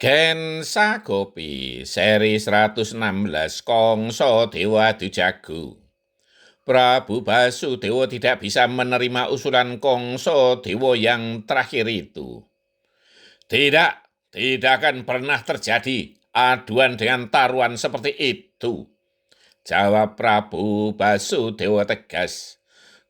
Gen Sagopi seri 116 Kongso Dewa Dujago. Prabu Basudewa tidak bisa menerima usulan Kongso Dewa yang terakhir itu. Tidak, tidak akan pernah terjadi aduan dengan taruhan seperti itu, jawab Prabu Basudewa tegas.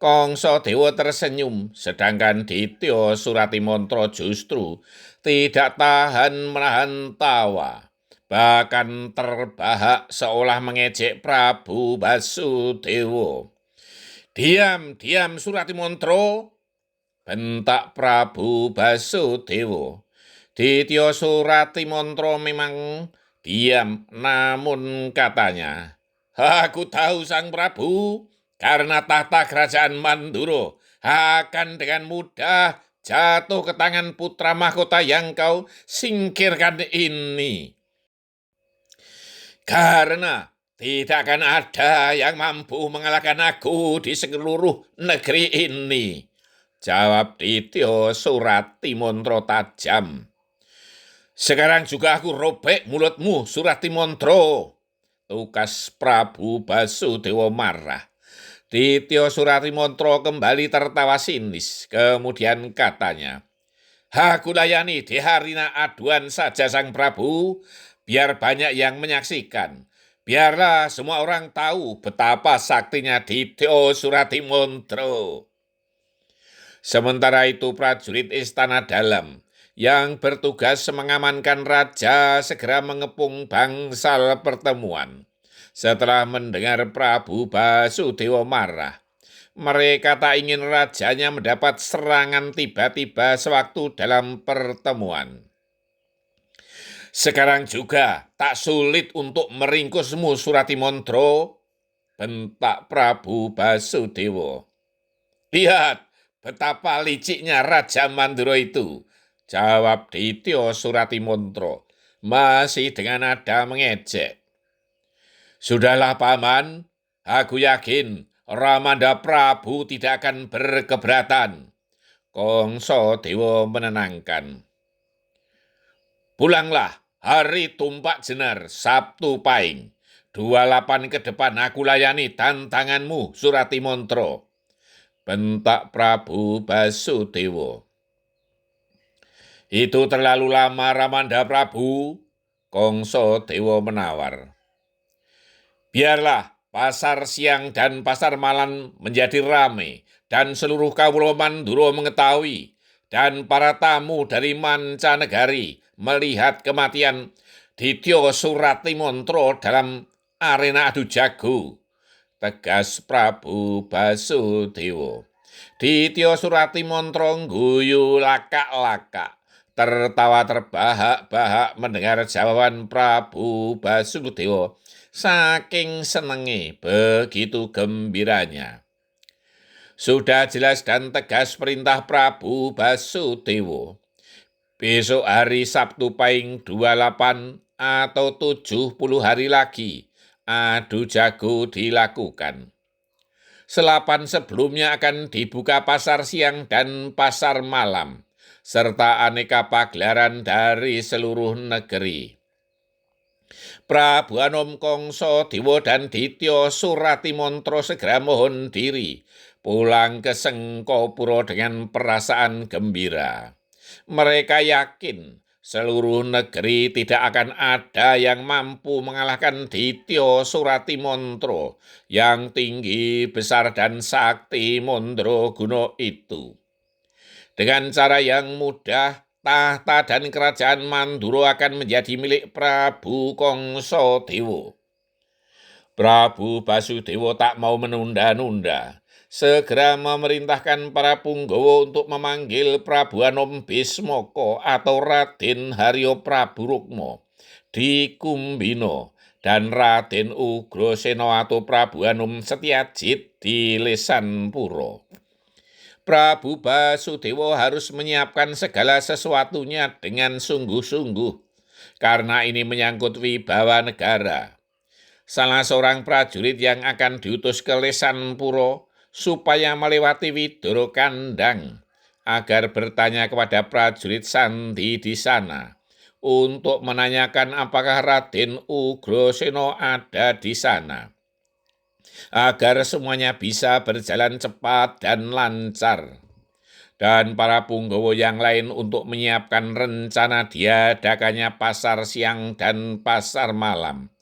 Kongso Dewa tersenyum, sedangkan Ditya Suratimantra justru tidak tahan menahan tawa. Bahkan terbahak seolah mengejek Prabu Basudewa. Diam Suratimantra, bentak Prabu Basudewa. Ditya Suratimantra memang diam, namun katanya, "Aku tahu Sang Prabu, karena tahta kerajaan Mandura akan dengan mudah jatuh ke tangan putra mahkota yang kau singkirkan ini. Karena tidak akan ada yang mampu mengalahkan aku di seluruh negeri ini," jawab Ditya Suratimantra tajam. "Sekarang juga aku robek mulutmu, Suratimantra," tukas Prabu Basudewa marah. Ditya Suratimantra kembali tertawa sinis, kemudian katanya, "Aku layani Deharina aduan saja Sang Prabu, biar banyak yang menyaksikan. Biarlah semua orang tahu betapa saktinya Ditya Suratimantra." Sementara itu prajurit istana dalam yang bertugas mengamankan raja segera mengepung bangsal pertemuan. Setelah mendengar Prabu Basudewa marah, mereka tak ingin rajanya mendapat serangan tiba-tiba sewaktu dalam pertemuan. "Sekarang juga tak sulit untuk meringkusmu, Suratimantra," bentak Prabu Basudewa. "Lihat betapa liciknya Raja Mandura itu," jawab Ditya Suratimantra, masih dengan nada mengejek. "Sudahlah Paman, aku yakin Ramanda Prabu tidak akan berkeberatan," Kongso Dewa menenangkan. "Pulanglah hari tumpak jenar Sabtu Pahing. 28 ke depan aku layani tantanganmu, Suratimantra," bentak Prabu Basudewa. "Itu terlalu lama Ramanda Prabu," Kongso Dewa menawar. "Biarlah pasar siang dan pasar malam menjadi ramai, dan seluruh kawula Mandura mengetahui, dan para tamu dari mancanegari melihat kematian Ditya Suratimantra dalam arena adu jago," tegas Prabu Basudewa. Ditya Suratimantra ngguyu lakak-lakak, tertawa terbahak-bahak mendengar jawaban Prabu Basudewa. Saking senenge, begitu gembiranya. Sudah jelas dan tegas perintah Prabu Basudewa. Besok hari Sabtu Pahing 28 atau 70 hari lagi, adu jago dilakukan. Selapan sebelumnya akan dibuka pasar siang dan pasar malam, serta aneka pagelaran dari seluruh negeri. Prabu Anom Kongso Dewa dan Ditya Suratimantra segera mohon diri pulang ke Sengkopuro dengan perasaan gembira. Mereka yakin seluruh negeri tidak akan ada yang mampu mengalahkan Ditya Suratimantra yang tinggi, besar, dan sakti mandraguna itu. Dengan cara yang mudah, tahta dan kerajaan Mandura akan menjadi milik Prabu Kongso Dewa. Prabu Basudewa tak mau menunda-nunda. Segera memerintahkan para punggawa untuk memanggil Prabu Anom Bismoko atau Raden Haryo Prabu Rukma di Kumbino dan Raden Ugrasena atau Prabu Anom Setyajid di Lesanpura. Prabu Basudewa harus menyiapkan segala sesuatunya dengan sungguh-sungguh, karena ini menyangkut wibawa negara. Salah seorang prajurit yang akan diutus ke Lesanpura supaya melewati Widoro Kandang agar bertanya kepada prajurit sandi di sana untuk menanyakan apakah Raden Ugrasena ada di sana, agar semuanya bisa berjalan cepat dan lancar. Dan para punggawa yang lain untuk menyiapkan rencana diadakannya pasar siang dan pasar malam,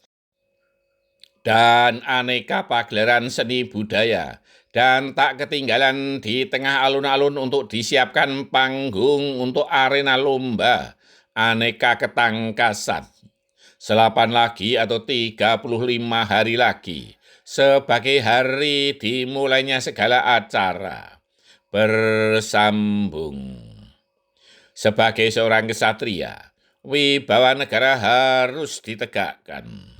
dan aneka pagelaran seni budaya. Dan tak ketinggalan di tengah alun-alun untuk disiapkan panggung untuk arena lomba aneka ketangkasan. 8 lagi atau 35 hari lagi, sebagai hari dimulainya segala acara, bersambung. Sebagai seorang kesatria, wibawa negara harus ditegakkan.